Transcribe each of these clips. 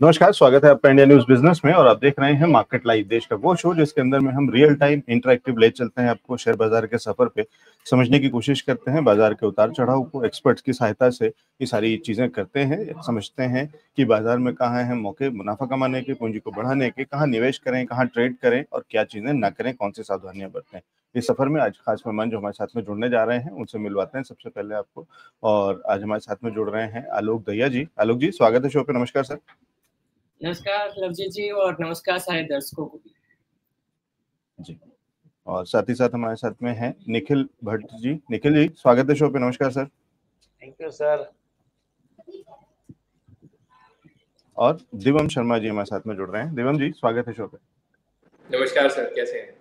नमस्कार, स्वागत है आपका इंडिया न्यूज बिजनेस में। और आप देख रहे हैं मार्केट लाइव, देश का वो शो जिसके अंदर में हम रियल टाइम इंटरेक्टिव ले चलते हैं आपको शेयर बाजार के सफर पे, समझने की कोशिश करते हैं बाजार के उतार चढ़ाव को। एक्सपर्ट्स की सहायता से ये सारी चीजें करते हैं, समझते हैं कि बाजार में कहाँ हैं मौके मुनाफा कमाने के, पूंजी को बढ़ाने के, कहाँ निवेश करें, कहाँ ट्रेड करें और क्या चीजें ना करें, कौन सी सावधानियां बरतें। इस सफर में आज खास मेहमान जो हमारे साथ में जुड़ने जा रहे हैं उनसे मिलवाते हैं सबसे पहले आपको। और आज हमारे साथ में जुड़ रहे हैं आलोक दहिया जी। आलोक जी, स्वागत है शो पे। नमस्कार सर। नमस्कार लवजीत जी और नमस्कार सारे दर्शकों को भी जी। और साथ ही साथ हमारे साथ में है निखिल भट्ट जी। निखिल जी, स्वागत है शो पे। नमस्कार सर। Thank you sir. और दिवम शर्मा जी हमारे साथ में जुड़ रहे हैं। दिवम जी, स्वागत है शो पे। नमस्कार सर, कैसे हैं?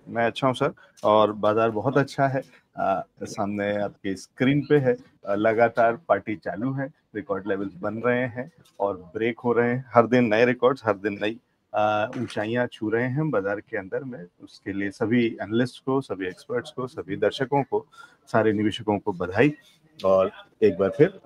मैं अच्छा हूं सर, और बाजार बहुत अच्छा है। सामने आपके स्क्रीन पे है। लगातार पार्टी चालू है, रिकॉर्ड लेवल्स बन रहे हैं और ब्रेक हो रहे हैं। हर दिन नए रिकॉर्ड्स, हर दिन नई ऊंचाइयां छू रहे हैं हम बाजार के अंदर में। उसके लिए सभी एनालिस्ट को, सभी एक्सपर्ट्स को, सभी दर्शकों को, सारे निवेशकों को बधाई। और एक बार फिर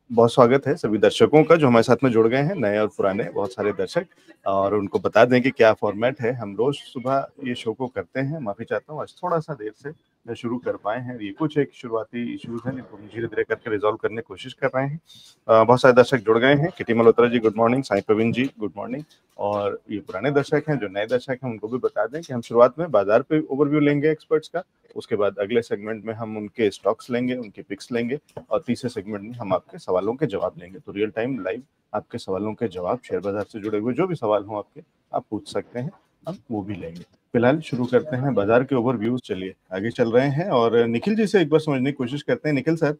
बहुत स्वागत है सभी दर्शकों का जो हमारे साथ में जुड़ गए हैं, नए और पुराने बहुत सारे दर्शक। और उनको बता दें कि क्या फॉर्मेट है। हम रोज सुबह ये शो को करते हैं। माफी चाहता हूँ, आज थोड़ा सा देर से शुरू कर पाए हैं। ये कुछ एक शुरुआती इश्यूज हैं जिनको हम धीरे धीरे करके रिजॉल्व करने की कोशिश कर रहे हैं। बहुत सारे दर्शक जुड़ गए हैं। Kitty Malhotra ji good morning, Sai Praveen जी गुड मॉर्निंग। और ये पुराने दर्शक हैं, जो नए दर्शक हैं उनको भी बता दें कि हम शुरुआत में बाजार पे ओवरव्यू लेंगे एक्सपर्ट्स का, उसके बाद अगले सेगमेंट में हम उनके स्टॉक्स लेंगे, उनके पिक्स लेंगे, और तीसरे सेगमेंट में हम आपके सवालों के जवाब लेंगे। तो रियल टाइम लाइव आपके सवालों के जवाब, शेयर बाजार से जुड़े हुए जो भी सवाल हो आपके, आप पूछ सकते हैं, हम वो भी लेंगे। फिलहाल शुरू करते हैं बाजार के ओवरव्यूज। चलिए आगे चल रहे हैं और निखिल जी से एक बार समझने की कोशिश करते हैं। निखिल सर,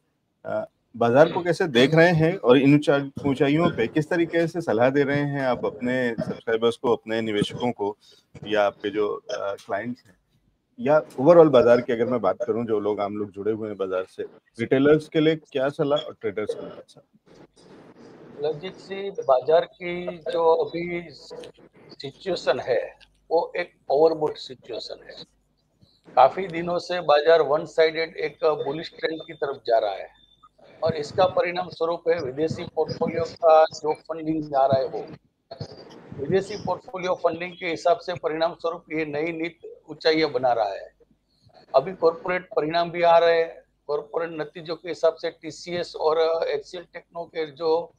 बाजार को कैसे देख रहे हैं और इन ऊंचाइयों पे किस तरीके से सलाह दे रहे हैं आप अपने सब्सक्राइबर्स को, अपने निवेशकों को, या आपके जो क्लाइंट्स हैं, या ओवरऑल बाजार की अगर मैं बात करूं, जो लोग आम लोग जुड़े हुए हैं बाजार से, रिटेलर्स के लिए क्या सलाह और ट्रेडर्स के लिए क्या सलाह? लजित जी, बाजार की जो अभी सिचुएशन है वो एक ओवरबूट सिचुएशन है। काफी दिनों से बाजार वन साइडेड एक बुलिश ट्रेंड की तरफ जा रहा है और इसका परिणाम स्वरूप है विदेशी पोर्टफोलियो का जो फंडिंग आ रहा है वो विदेशी पोर्टफोलियो फंडिंग के हिसाब से परिणाम स्वरूप ये नई नीति ऊंचाइयां बना रहा है। अभी कॉर्पोरेट परिणाम भी आ रहे हैं। कॉर्पोरेट नतीजों के हिसाब से टीसीएस और एचसीएल टेक्नो के जो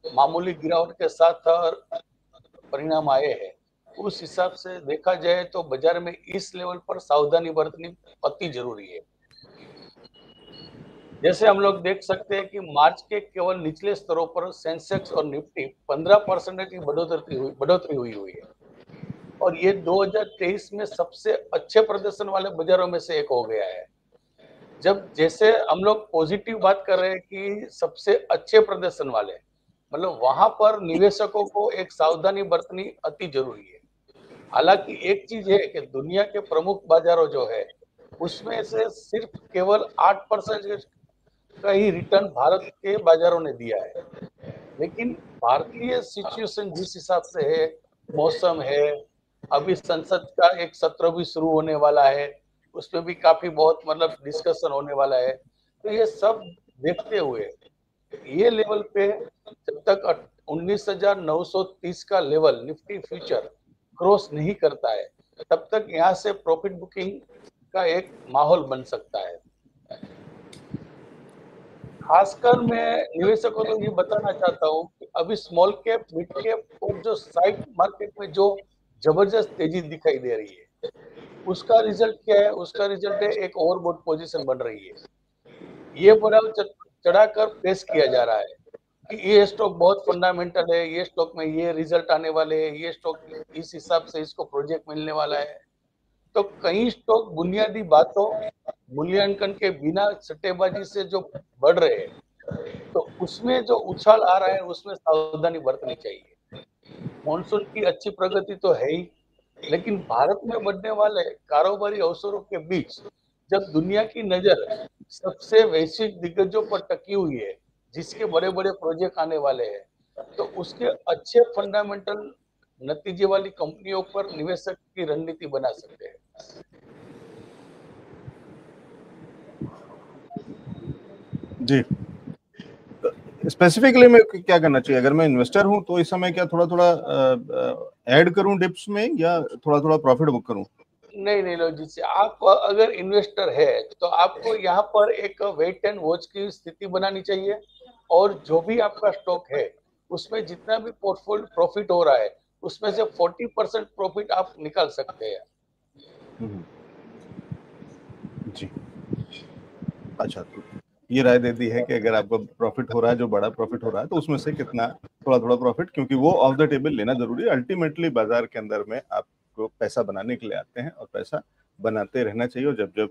मामूली गिरावट के साथ परिणाम आए हैं, उस हिसाब से देखा जाए तो बाजार में इस लेवल पर सावधानी बरतनी अति जरूरी है। जैसे हम लोग देख सकते हैं कि मार्च के केवल निचले स्तरों पर सेंसेक्स और निफ्टी 15% की बढ़ोतरी हुई है और ये 2023 में सबसे अच्छे प्रदर्शन वाले बाजारों में से एक हो गया है। जब जैसे हम लोग पॉजिटिव बात कर रहे हैं कि सबसे अच्छे प्रदर्शन वाले, मतलब वहां पर निवेशकों को एक सावधानी बरतनी अति जरूरी है। हालांकि एक चीज है कि दुनिया के प्रमुख बाजारों जो है उसमें से सिर्फ केवल 8% का ही रिटर्न भारत के बाजारों ने दिया है, लेकिन भारतीय सिचुएशन जिस हिसाब से है, मौसम है, अभी संसद का एक सत्र भी शुरू होने वाला है, उसमें भी काफी बहुत मतलब डिस्कशन होने वाला है। तो ये सब देखते हुए ये लेवल पे जब तक 19,930 का लेवल निफ्टी फ्यूचर क्रॉस नहीं करता है, तब तक यहाँ से प्रॉफिट बुकिंग का एक माहौल बन सकता है। खासकर मैं निवेशकों को ये बताना चाहता हूँ कि अभी स्मॉल कैप, मिड कैप और जो साइड मार्केट में जो जबरदस्त तेजी दिखाई दे रही है, उसका रिजल्ट क्या है? उसका रिजल्ट है एक ओवरबॉट पोजीशन बन रही है। ये बढ़ाव चढ़ाकर पेश किया जा रहा है कि ये स्टॉक बहुत फंडामेंटल है, ये स्टॉक में ये रिजल्ट आने वाले हैं, ये स्टॉक इस हिसाब से इसको प्रोजेक्ट मिलने वाला है। तो कई स्टॉक बुनियादी बातों, मूल्यांकन के बिना सट्टेबाजी से जो बढ़ रहे हैं, तो उसमें जो उछाल आ रहा है उसमें सावधानी बरतनी चाहिए। मॉनसून की अच्छी प्रगति तो है ही, लेकिन भारत में बढ़ने वाले कारोबारी अवसरों के बीच जब दुनिया की नजर सबसे वैश्विक दिग्गजों पर टकी हुई है, जिसके बड़े बड़े प्रोजेक्ट आने वाले हैं, तो उसके अच्छे फंडामेंटल नतीजे वाली कंपनियों पर निवेशक की रणनीति बना सकते हैं। जी, इस स्पेसिफिकली मैं क्या करना चाहिए अगर मैं इन्वेस्टर हूं तो इस समय क्या थोड़ा थोड़ा ऐड करूं डिप्स में या थोड़ा थोड़ा प्रॉफिट बुक करूं? नहीं नहीं लो जी, आप अगर इन्वेस्टर है तो आपको यहाँ पर एक वेट एंड वॉच की स्थिति बनानी चाहिए, और जो भी आपका स्टॉक है उसमें जितना भी पोर्टफोलियो प्रॉफिट हो रहा है उसमें से 40% प्रॉफिट आप निकाल सकते हैं। जी, अच्छा, तो ये राय दे दी है कि अगर आपका प्रॉफिट हो रहा है, जो बड़ा प्रॉफिट हो रहा है, तो उसमें से कितना थोड़ा थोड़ा प्रॉफिट, क्योंकि वो ऑफ द टेबल लेना जरूरी है। अल्टीमेटली बाजार के अंदर में आपको पैसा बनाने के लिए आते हैं और पैसा बनाते रहना चाहिए, और जब जब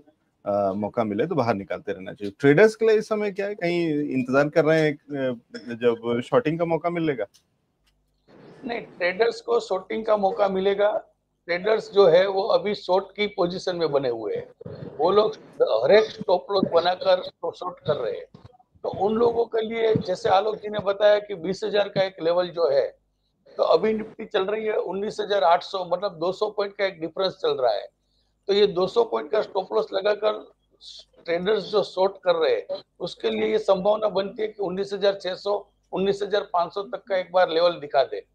मौका मिले तो बाहर निकालते रहना चाहिए। ट्रेडर्स के लिए इस समय क्या है, कहीं इंतजार कर रहे हैं जब शॉर्टिंग का मौका मिलेगा? नहीं, ट्रेडर्स को शॉर्टिंग का मौका मिलेगा। ट्रेडर्स जो है वो अभी शॉर्ट की पोजीशन में बने हुए हैं, वो लोग हर एक स्टॉप लॉस बनाकर शॉर्ट कर रहे हैं। तो उन लोगों के लिए, जैसे आलोक जी ने बताया कि 20,000 का एक लेवल जो है, तो अभी निफ्टी चल रही है 19,800, मतलब 200 पॉइंट का एक डिफरेंस चल रहा है। तो ये 200 पॉइंट का स्टॉप लॉस लगाकर ट्रेडर्स जो शॉर्ट कर रहे हैं उसके लिए ये संभावना बनती है कि 19,600 19,500 तक का एक बार लेवल दिखा दे।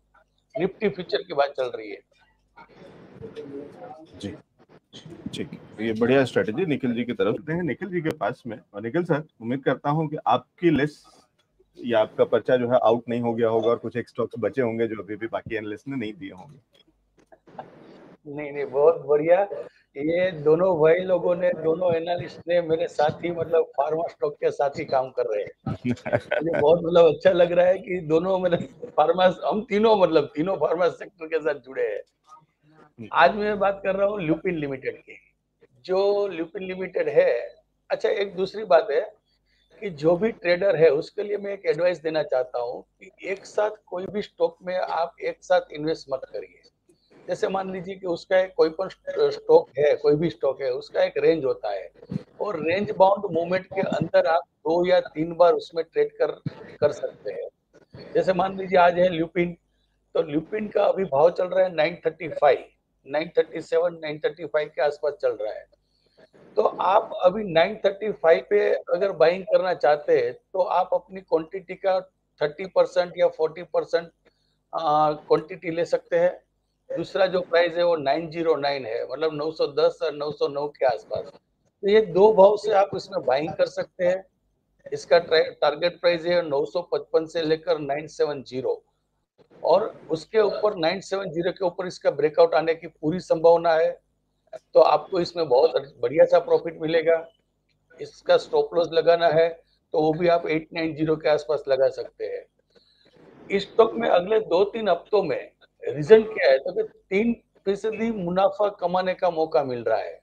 निफ्टी फ्यूचर की बात चल रही है। जी, ठीक है, ये बढ़िया स्ट्रेटेजी निखिल जी की तरफ से हैं, निखिल जी के पास में। और निखिल सर, उम्मीद करता हूं कि आपकी लिस्ट या आपका पर्चा जो है आउट नहीं हो गया होगा और कुछ एक स्टॉक्स बचे होंगे जो अभी भी बाकी एनालिस्ट ने नहीं दिए होंगे। नहीं नहीं, बहुत बढ़िया। ये दोनों भाई लोगों ने, दोनों एनालिस्ट ने मेरे साथ ही, मतलब फार्मा स्टॉक के साथ ही काम कर रहे हैं। मुझे बहुत मतलब अच्छा लग रहा है कि दोनों मतलब फार्मा, हम तीनों मतलब तीनों फार्मा सेक्टर के साथ जुड़े हैं। आज मैं बात कर रहा हूँ ल्यूपिन लिमिटेड की। जो ल्यूपिन लिमिटेड है, अच्छा एक दूसरी बात है कि जो भी ट्रेडर है उसके लिए मैं एक एडवाइस देना चाहता हूँ कि एक साथ कोई भी स्टॉक में आप एक साथ इन्वेस्ट मत करिए। जैसे मान लीजिए कि उसका एक कोई पण स्टॉक है, कोई भी स्टॉक है, उसका एक रेंज होता है, और रेंज बाउंड मूवमेंट के अंदर आप 2 या 3 बार उसमें ट्रेड कर सकते हैं। जैसे मान लीजिए आज है ल्यूपिन, तो ल्यूपिन का अभी भाव चल रहा है 935, 937, 935 के आसपास चल रहा है। तो आप अभी 935 पे अगर बाइंग करना चाहते हैं तो आप अपनी क्वांटिटी का 30% या 40% क्वांटिटी ले सकते हैं। दूसरा जो प्राइस है वो 909 है, मतलब 910 और 909 के आसपास। तो ये दो भाव से आप इसमें बाइंग कर सकते हैं। इसका टारगेट प्राइस है 955 से लेकर 970, और उसके ऊपर 970 के ऊपर इसका ब्रेकआउट आने की पूरी संभावना है। तो आपको इसमें बहुत बढ़िया सा प्रॉफिट मिलेगा। इसका स्टॉप लॉस लगाना है तो वो भी आप 890 के आसपास लगा सकते हैं। इस स्टॉक में अगले 2-3 हफ्तों में रीजन क्या है, तो 3% मुनाफा कमाने का मौका मिल रहा है।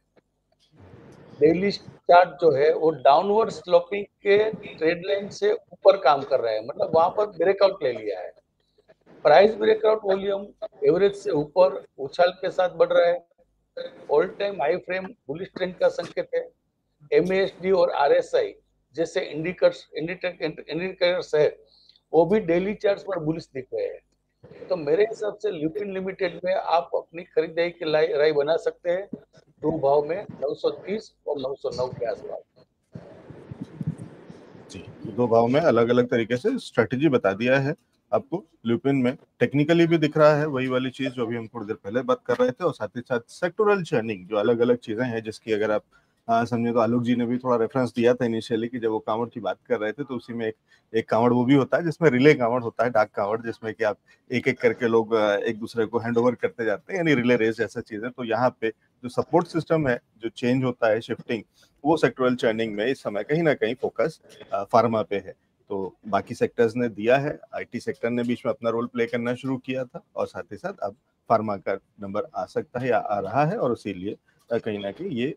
डेली चार्ट जो है वो डाउनवर्ड स्लोपिंग के ट्रेड लाइन से ऊपर काम कर रहा है, मतलब वहां पर ब्रेकआउट ले लिया है। प्राइस ब्रेकआउट वॉल्यूम एवरेज से ऊपर उछाल के साथ बढ़ रहा है। All time high frame bullish trend का संकेत है। एमएसडी और आरएसआई जैसे इंडिकेटर्स है, वो भी डेली चार्ट्स पर बुलिश दिख रहे हैं। तो मेरे हिसाब से ल्यूपिन लिमिटेड में आप अपनी खरीदारी की राय बना सकते हैं, ट्रू भाव में 930 और 909 के आसपास। जी, दो भाव में अलग अलग तरीके से स्ट्रेटेजी बता दिया है आपको। ल्यूपिन में टेक्निकली भी दिख रहा है वही वाली चीज जो अभी हम थोड़ी देर पहले बात कर रहे थे, और साथ ही साथ सेक्टोरल चर्निंग, जो अलग अलग चीजें हैं जिसकी अगर आप समझे तो आलोक जी ने भी थोड़ा रेफरेंस दिया था इनिशियली कि जब वो कांवड़ की बात कर रहे थे, तो उसी में एक कांवड़ वो भी होता है जिसमें रिले कांवड़ होता है, डाक कांवड़, जिसमें कि आप एक एक करके लोग एक दूसरे को हैंड ओवर करते जाते हैं, यानी रिले रेस जैसा चीजें। तो यहाँ पे जो सपोर्ट सिस्टम है, जो चेंज होता है, शिफ्टिंग, वो सेक्टोरल चर्निंग में इस समय कहीं ना कहीं फोकस फार्मा पे है। तो बाकी सेक्टर्स ने दिया है, आईटी सेक्टर ने बीच में अपना रोल प्ले करना शुरू किया था, और साथ ही साथ अब फार्मा का नंबर आ सकता है या आ रहा है, और इसीलिए कहीं ना कहीं ये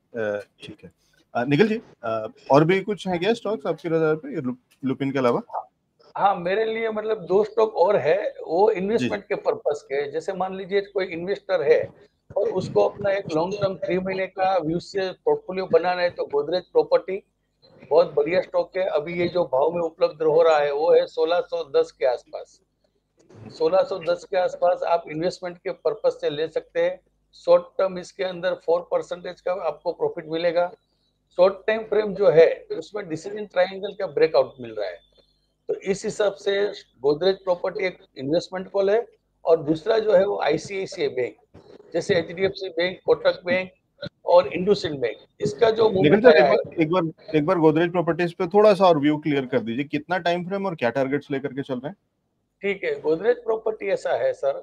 ठीक है। निखिल जी, और भी कुछ है क्या स्टॉक्स आपकी नजर पे लुपिन के अलावा? हाँ, मेरे लिए मतलब 2 स्टॉक और है, वो जी इन्वेस्टमेंट के पर्पस के। जैसे मान लीजिए कोई इन्वेस्टर है और उसको अपना एक लॉन्ग टर्म 3 महीने का व्यू से पोर्टफोलियो बनाना है, तो गोदरेज प्रॉपर्टी बहुत बढ़िया स्टॉक है। अभी ये जो भाव में उपलब्ध हो रहा है वो है 1610 के आसपास। 1610 के आसपास आप इन्वेस्टमेंट के पर्पस से ले सकते हैं। शॉर्ट टर्म इसके अंदर 4% का आपको प्रॉफिट मिलेगा। शॉर्ट टाइम फ्रेम जो है उसमें डिसीजन ट्रायंगल का ब्रेकआउट मिल रहा है। तो इस हिसाब से गोदरेज प्रॉपर्टी एक इन्वेस्टमेंट कॉल है। और दूसरा जो है वो आईसीआईसीआई बैंक, जैसे एचडीएफसी बैंक, कोटक बैंक और इंडसइंड बैंक, इसका जो निखिल मूवमेंट सर, आया है। एक बार गोदरेज प्रॉपर्टीज पे थोड़ा सा और व्यू क्लियर कर दीजिए, कितना टाइम फ्रेम और क्या टारगेट्स लेकर के चल रहे हैं? ठीक है, गोदरेज प्रॉपर्टी ऐसा है सर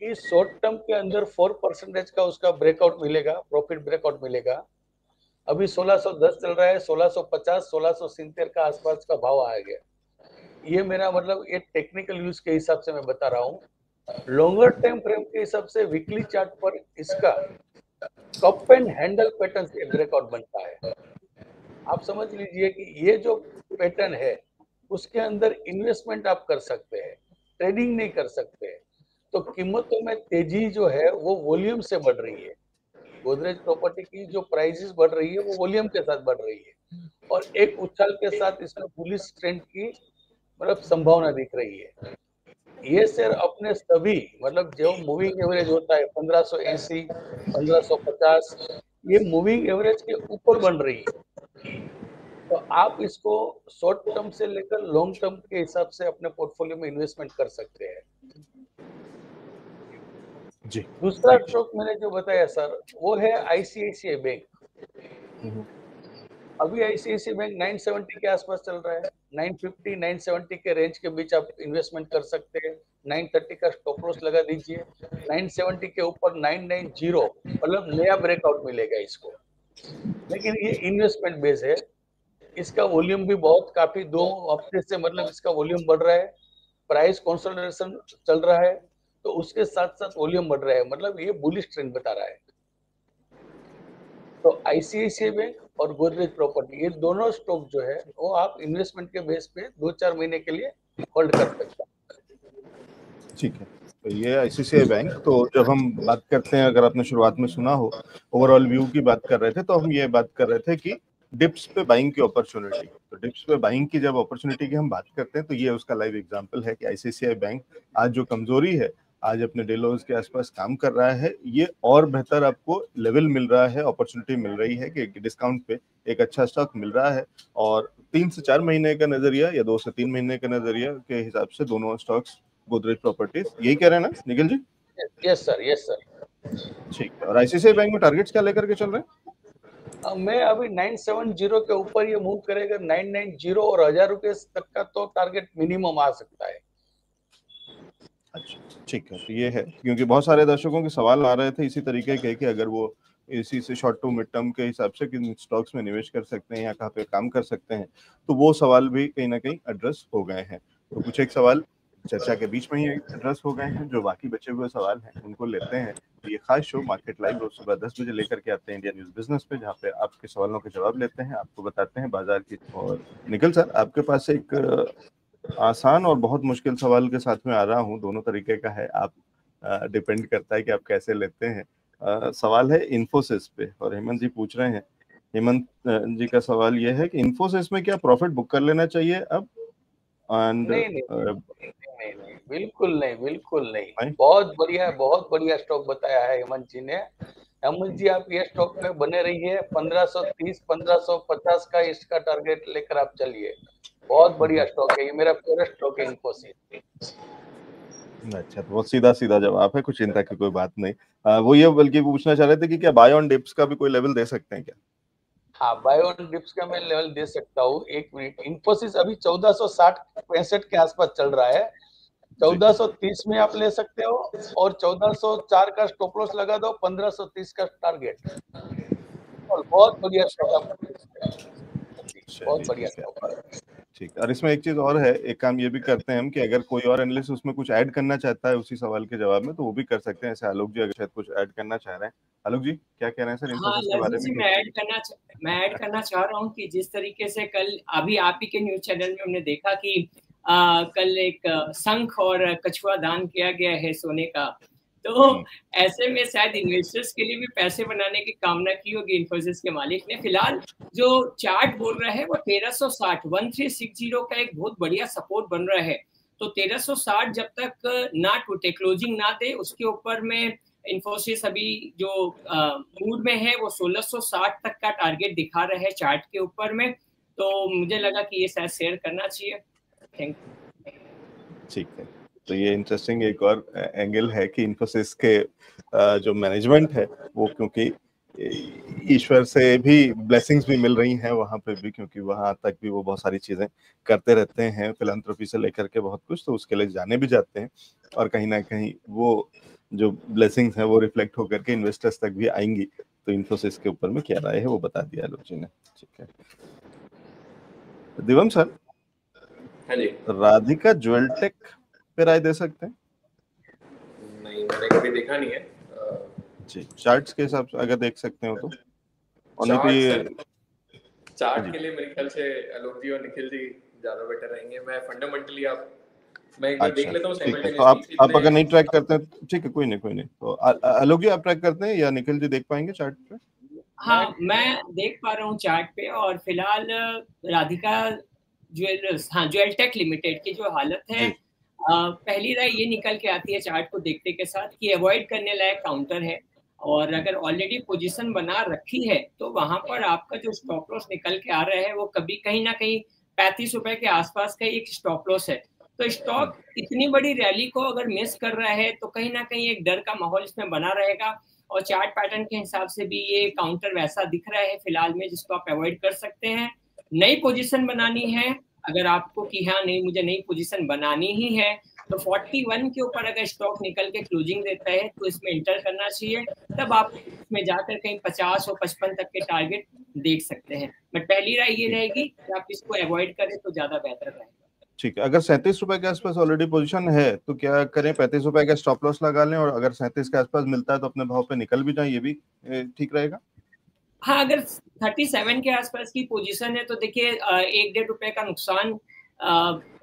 कि शॉर्ट टर्म के अंदर 4% का उसका ब्रेकआउट मिलेगा, प्रॉफिट ब्रेकआउट मिलेगा। अभी 1610 चल रहा है, 1650 1670 का आसपास का भाव आ गया। ये मेरा मतलब ये टेक्निकल यूज के हिसाब से मैं बता रहा हूँ। लॉन्गर टाइम फ्रेम के हिसाब से वीकली चार्ट पर इसका कप एंड हैंडल पैटर्न से ब्रेकआउट बनता है। आप समझ लीजिए कि ये जो पैटर्न है उसके अंदर इन्वेस्टमेंट आप कर सकते हैं, ट्रेडिंग नहीं कर सकते। तो कीमतों में तेजी जो है वो वॉल्यूम से बढ़ रही है। गोदरेज प्रॉपर्टी की जो प्राइसेस बढ़ रही है वो वॉल्यूम के साथ बढ़ रही है, और एक उछाल के साथ इसमें बुलिश ट्रेंड की मतलब संभावना दिख रही है। ये शेयर अपने सभी मतलब जो मूविंग एवरेज होता है 1580 1550, ये मूविंग एवरेज के ऊपर बन रही है। तो आप इसको शॉर्ट टर्म से लेकर लॉन्ग टर्म के हिसाब से अपने पोर्टफोलियो में इन्वेस्टमेंट कर सकते हैं। जी, दूसरा ठीक। स्टॉक मैंने जो बताया सर वो है आईसीआईसीआई बैंक। अभी आईसीआईसीआई बैंक 970 के आसपास चल रहा है। 950 970 के रेंज के बीच आप इन्वेस्टमेंट कर सकते हैं। 930 का स्टॉप लॉस लगा दीजिए। 970 के ऊपर 990 मतलब नया ब्रेकआउट मिलेगा इसको। लेकिन ये इन्वेस्टमेंट बेस है, इसका वॉल्यूम भी बहुत काफी 2 हफ्ते से मतलब इसका वॉल्यूम बढ़ रहा है। प्राइस कंसोलिडेशन चल रहा है, तो उसके साथ साथ वॉल्यूम बढ़ रहा है, मतलब ये बुलिश ट्रेंड बता रहा है। तो आईसीआईसीआई बैंक और गोदरेज प्रॉपर्टी, ये दोनों स्टॉक जो है वो आप इन्वेस्टमेंट के बेस पे 2-4 महीने के लिए होल्ड कर सकते हैं। ठीक है, तो ये आईसीआईसीआई बैंक, तो जब हम बात करते हैं, अगर आपने शुरुआत में सुना हो, ओवरऑल व्यू की बात कर रहे थे, तो हम ये बात कर रहे थे कि डिप्स पे बाइंग की अपॉर्चुनिटी। तो डिप्स पे बाइंग की जब अपॉर्चुनिटी की हम बात करते हैं, तो ये उसका लाइव एग्जांपल है कि आईसीआईसीआई बैंक आज जो कमजोरी है, आज अपने डेलोज के आसपास काम कर रहा है, ये और बेहतर आपको लेवल मिल रहा है, अपॉर्चुनिटी मिल रही है कि डिस्काउंट पे एक अच्छा स्टॉक मिल रहा है। और 3 से 4 महीने का नजरिया या 2 से 3 महीने का नजरिया के हिसाब से दोनों स्टॉक्स गोदरेज प्रॉपर्टीज, यही कह रहे हैं ना Nikhil ji? Yes sir, yes sir. ठीक है, और आईसीआईसीआई बैंक में टारगेट्स क्या लेकर के चल रहे हैं? मैं अभी 970 के ऊपर ये मूव करेगा, 990 और 1000 रुपए तक का तो टारगेट मिनिमम आ सकता है। अच्छा, ठीक है, तो ये है, क्योंकि बहुत सारे दर्शकों के सवाल आ रहे थे इसी तरीके के कि अगर वो इसी से शॉर्ट टू मिड टर्म के हिसाब से किन स्टॉक्स में निवेश कर सकते हैं या कहाँ पे काम कर सकते हैं, तो वो सवाल भी कहीं ना कहीं एड्रेस हो गए हैं। तो कुछ एक सवाल चर्चा के बीच में ही एड्रेस हो गए हैं, जो बाकी बचे हुए सवाल हैं उनको लेते हैं। तो ये खास शो मार्केट लाइव रोज सुबह 10 बजे लेकर के आते हैं इंडिया न्यूज बिजनेस पे, जहाँ पे आपके सवालों के जवाब लेते हैं, आपको बताते हैं बाजार की। और निखिल सर, आपके पास एक आसान और बहुत मुश्किल सवाल के साथ में आ रहा हूँ, दोनों तरीके का है, आप डिपेंड करता है कि आप कैसे लेते हैं। सवाल है इन्फोसिस पे, और हेमंत जी पूछ रहे हैं। हेमंत जी का सवाल ये है कि इन्फोसिस में क्या प्रॉफिट बुक कर लेना चाहिए अब? एंड नहीं नहीं नहीं नहीं, बिल्कुल नहीं, बिल्कुल नहीं। बहुत बढ़िया स्टॉक बताया है हेमंत जी ने। हेमंत जी, आप ये स्टॉक में बने रहिए। 1530 1550 का इसका टारगेट लेकर आप चलिए। बहुत बढ़िया स्टॉक है, ये मेरा फेवरेट स्टॉक है इन्फोसिस। अच्छा, तो बहुत सीधा सीधा जवाब है, कुछ चिंता की कोई बात नहीं। वो ये बल्कि पूछना चाह रहे थे कि क्या बाय ऑन डिप्स का भी कोई लेवल दे सकते हैं क्या? हाँ, बाय ऑन डिप्स का मैं लेवल दे सकता हूँ। एक मिनट, इन्फोसिस अभी 1460-65 के आसपास चल रहा है। 1430 में आप ले सकते हो, और 1404 का स्टॉप लॉस लगा दो, 1530 का टारगेट। और बहुत बढ़िया स्टॉक आप, बहुत चलिए, बढ़िया ठीक है। स्टॉक है। ठीक, और इसमें एक चीज और है, एक काम ये भी करते हैं हम कि अगर कोई और एनालिस्ट उसमें कुछ ऐड करना चाहता है उसी सवाल के जवाब में, तो वो भी कर सकते हैं। ऐसे आलोक जी अगर शायद कुछ ऐड करना चाह रहे हैं। आलोक जी, क्या कह रहे हैं सर हाँ इन्फोसिस के लवजी बारे जी, में? मैं ऐड करना चाह रहा हूँ कि जिस तरीके से कल अभी आप ही के न्यूज चैनल में हमने देखा कि कल एक शंख और कछुआ दान किया गया है सोने का। तो ऐसे में शायद इन्वेस्टर्स के लिए भी पैसे बनाने की कामना की होगी इन्फोसिस के मालिक ने। फिलहाल जो चार्ट बोल रहा है वो 1360 1360 का एक बहुत बढ़िया सपोर्ट बन रहा है। तो 1360 जब तक ना टूटे, क्लोजिंग ना दे, उसके ऊपर में इन्फोसिस अभी जो मूड में है वो 1660 तक का टारगेट दिखा रहा है चार्ट के ऊपर में। तो मुझे लगा कि ये शायद शेयर करना चाहिए। थैंक ठीक है, तो ये इंटरेस्टिंग एक और एंगल है कि इन्फोसिस के जो मैनेजमेंट है वो, क्योंकि ईश्वर से भी ब्लेसिंग्स भी मिल रही हैं वहां पे भी, क्योंकि वहां तक भी वो बहुत सारी चीजें करते रहते हैं फिलैंथ्रोपी से लेकर के बहुत कुछ, तो उसके लिए जाने भी जाते हैं और कहीं ना कहीं वो जो ब्लेसिंग्स हैं वो रिफ्लेक्ट होकर के इन्वेस्टर्स तक भी आएंगी। तो इन्फोसिस के ऊपर में क्या राय है वो बता दिया आलोक जी ने। ठीक है, दिवम सर, हाँ जी। राधिका ज्वेल टेक पे राय दे सकते हैं? नहीं, मैंने कभी देखा नहीं है जी, चार्ट्स के हिसाब से अगर देख सकते हो तो। और नहीं तो चार्ट ये सर, चार्ट जी के लिए मेरे ख्याल से आलोक जी और निखिल जी ज्यादा बेटर रहेंगे। मैं फंडामेंटली मैं एक बार देख अच्छा लेता हूँ ठीक है, तो साइमल्टेनियसली आप अगर नहीं ट्रैक करते हैं ठीक है, कोई नहीं, तो आलोक जी आप ट्रैक करते हैं या निखिल जी देख पाएंगे चार्ट पे? हाँ, मैं देख पा रहा हूँ चार्ट पे, और फिलहाल राधिका ज्वेलर्स, हाँ, ज्वेल टेक लिमिटेड की जो हालत है, पहली राय ये निकल के आती है चार्ट को देखते के साथ कि अवॉइड करने लायक काउंटर है, और अगर ऑलरेडी पोजीशन बना रखी है तो वहां पर आपका जो स्टॉप लॉस निकल के आ रहा है वो कभी कहीं ना कहीं 35 रुपए के आसपास का एक स्टॉप लॉस है। तो स्टॉक इतनी बड़ी रैली को अगर मिस कर रहा है तो कहीं ना कहीं एक डर का माहौल इसमें बना रहेगा, और चार्ट पैटर्न के हिसाब से भी ये काउंटर वैसा दिख रहा है फिलहाल में जिसको आप अवॉइड कर सकते हैं। नई पोजीशन बनानी है अगर आपको कि हाँ नहीं मुझे नई पोजीशन बनानी ही है, तो 41 के ऊपर अगर स्टॉक निकल के क्लोजिंग देता है तो इसमें इंटर करना चाहिए। तब आप इसमें जाकर कहीं 50 और 55 तक के टारगेट देख सकते हैं। बट पहली राय ये रहेगी कि आप इसको अवॉइड करें तो ज्यादा बेहतर रहेगा। ठीक है, अगर 37 रुपए के आसपास ऑलरेडी पोजीशन है तो क्या करें, 35 रुपए का स्टॉप लॉस लगा लें, और अगर 37 के आसपास मिलता है तो अपने भाव पे निकल भी जाए, ये भी ठीक रहेगा? हाँ, अगर 37 के आसपास की पोजीशन है तो देखिए 1-1.5 रुपए का नुकसान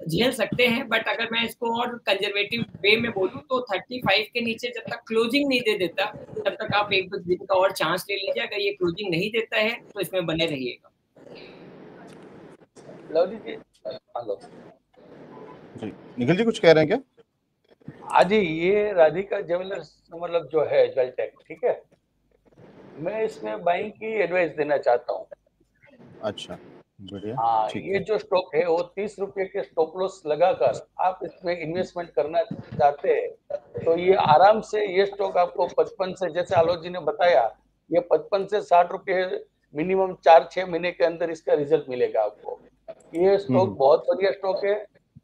झेल सकते हैं, बट अगर मैं इसको और कंजर्वेटिव वे में बोलूं तो 35 के नीचे जब तक क्लोजिंग नहीं दे देता तब तक आप 1-2 दिन का और चांस ले लीजिए। अगर ये क्लोजिंग नहीं देता है तो इसमें बने रहिएगा। हेलो जी, निखिल जी कुछ कह रहे हैं क्या? आज ये राधिका ज्वेलर्स मतलब जो है ज्वेल टेक, ठीक है, मैं इसमें बाइंग की एडवाइस देना चाहता हूँ। अच्छा, बढ़िया, हाँ, ठीक ये है। जो स्टॉक है वो 30 रुपए के स्टॉप लॉस लगाकर आप इसमें इन्वेस्टमेंट करना चाहते हैं तो ये आराम से ये स्टॉक आपको 55 से, जैसे आलोक जी ने बताया, ये 55 से 60 रुपए मिनिमम 4-6 महीने के अंदर इसका रिजल्ट मिलेगा आपको। ये स्टॉक बहुत बढ़िया स्टॉक है,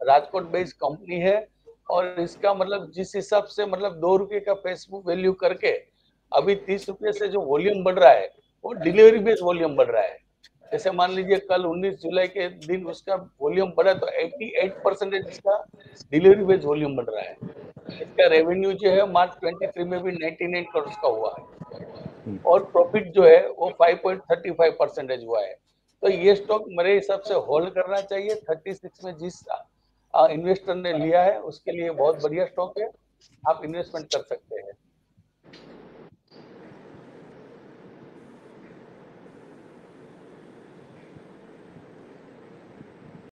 राजकोट बेस्ड कंपनी है, और इसका मतलब जिस हिसाब से मतलब 2 रुपए का फेस वैल्यू करके अभी 30 रुपए से जो वॉल्यूम बढ़ रहा है वो डिलीवरी बेस्ड वॉल्यूम बढ़ रहा है। जैसे मान लीजिए कल 19 जुलाई के दिन उसका वॉल्यूम बढ़ा तो 88% इसका डिलीवरी बेस्ड वॉल्यूम बढ़ रहा है। इसका रेवेन्यू जो है मार्च 23 में भी 99 करोड़ का हुआ है, और प्रॉफिट जो है वो 5.35% हुआ है। तो ये स्टॉक मेरे हिसाब से होल्ड करना चाहिए। 36 में जिस इन्वेस्टर ने लिया है उसके लिए बहुत बढ़िया स्टॉक है, आप इन्वेस्टमेंट कर सकते हैं।